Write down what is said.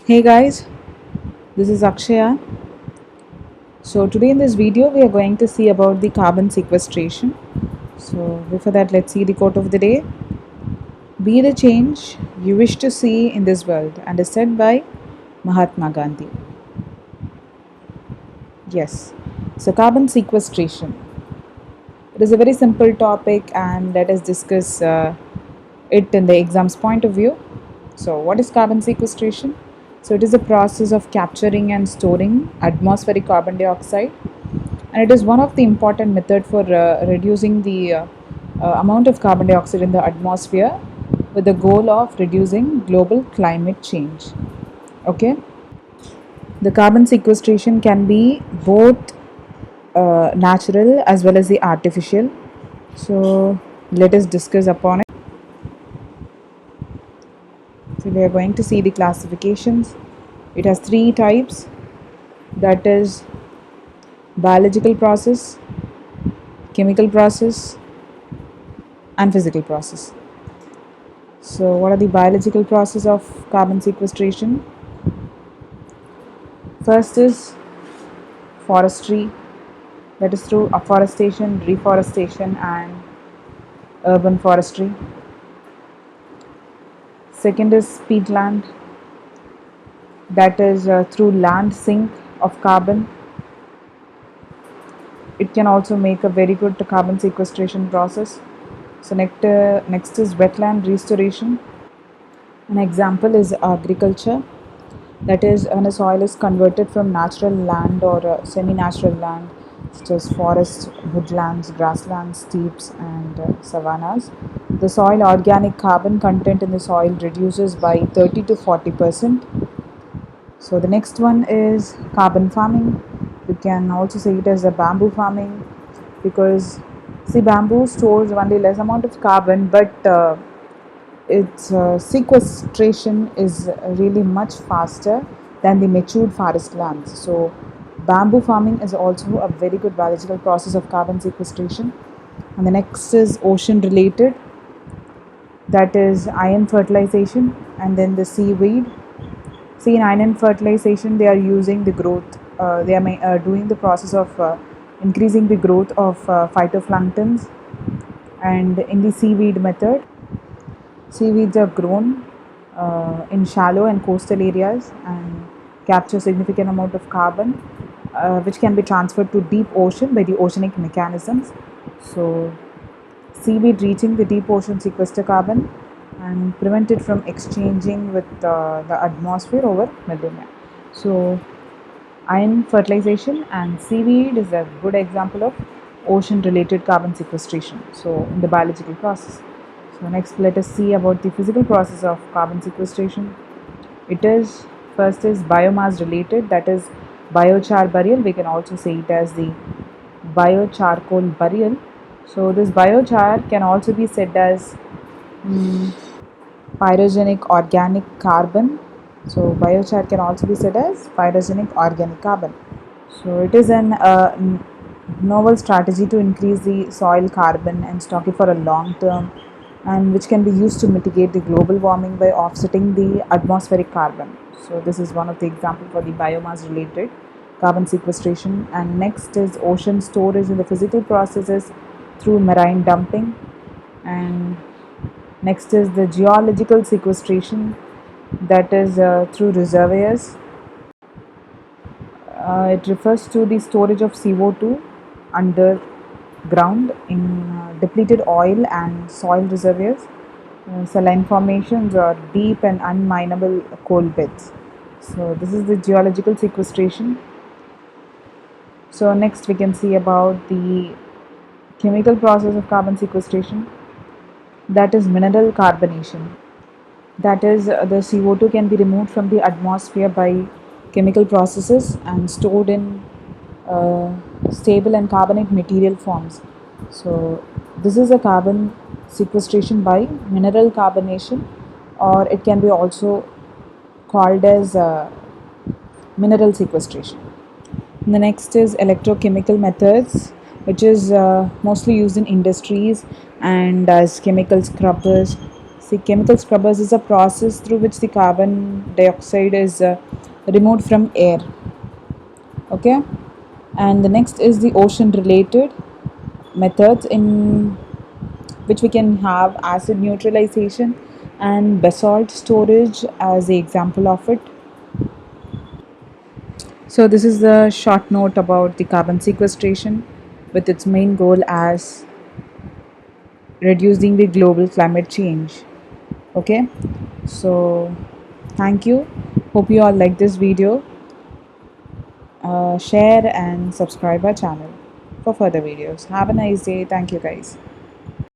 Hey guys, this is Akshaya. So today in this video we are going to see about the carbon sequestration. So before that, let's see the quote of the day. Be the change you wish to see in this world, and is said by Mahatma Gandhi. Yes. So carbon sequestration. It is a very simple topic and let us discuss it in the exam's point of view. So, what is carbon sequestration? So, it is a process of capturing and storing atmospheric carbon dioxide, and it is one of the important method for reducing the amount of carbon dioxide in the atmosphere with the goal of reducing global climate change. Okay, the carbon sequestration can be both natural as well as the artificial. So, let us discuss upon it. So we are going to see the classifications. It has three types, that is biological process, chemical process, and physical process. So what are the biological process of carbon sequestration? First is forestry, that is through afforestation, reforestation, and urban forestry. Second is peatland, that is through land sink of carbon. It can also make a very good carbon sequestration process. So next is wetland restoration. An example is agriculture, that is when a soil is converted from natural land or semi-natural land such as forests, woodlands, grasslands, steppes, and savannas. The soil organic carbon content in the soil reduces by 30 to 40%. So the next one is carbon farming. You can also say it as a bamboo farming, because see, bamboo stores only less amount of carbon, but its sequestration is really much faster than the matured forest lands. So bamboo farming is also a very good biological process of carbon sequestration. And the next is ocean related, that is iron fertilization, and then the seaweed. See, in iron fertilization, they are using the growth. They are doing the process of increasing the growth of phytoplanktons. And in the seaweed method, seaweeds are grown in shallow and coastal areas and capture significant amount of carbon, which can be transferred to deep ocean by the oceanic mechanisms. So, seaweed reaching the deep ocean sequester carbon and prevent it from exchanging with the atmosphere over millennia. So, iron fertilization and seaweed is a good example of ocean related carbon sequestration, so in the biological process. So next, let us see about the physical process of carbon sequestration. It is first is biomass related, that is biochar burial. We can also say it as the biocharcoal burial. So this biochar can also be said as pyrogenic organic carbon. So biochar can also be said as pyrogenic organic carbon. So it is an novel strategy to increase the soil carbon and stock it for a long term, and which can be used to mitigate the global warming by offsetting the atmospheric carbon. So this is one of the example for the biomass related carbon sequestration. And next is ocean storage in the physical processes through marine dumping. And next is the geological sequestration, that is through reservoirs. It refers to the storage of CO2 underground in depleted oil and soil reservoirs, saline formations, or deep and unminable coal beds. So this is the geological sequestration. So next we can see about the chemical process of carbon sequestration, that is mineral carbonation. That is, the CO2 can be removed from the atmosphere by chemical processes and stored in uh, stable and carbonate material forms. So, this is a carbon sequestration by mineral carbonation, or it can be also called as mineral sequestration. And the next is electrochemical methods, which is mostly used in industries and as chemical scrubbers, See, chemical scrubbers is a process through which the carbon dioxide is removed from air. Okay, and the next is the ocean related methods in which we can have acid neutralization and basalt storage as the example of it. So this is the short note about the carbon sequestration with its main goal as reducing the global climate change. Okay, so thank you. Hope you all like this video. Share and subscribe our channel for further videos. Have a nice day. Thank you guys.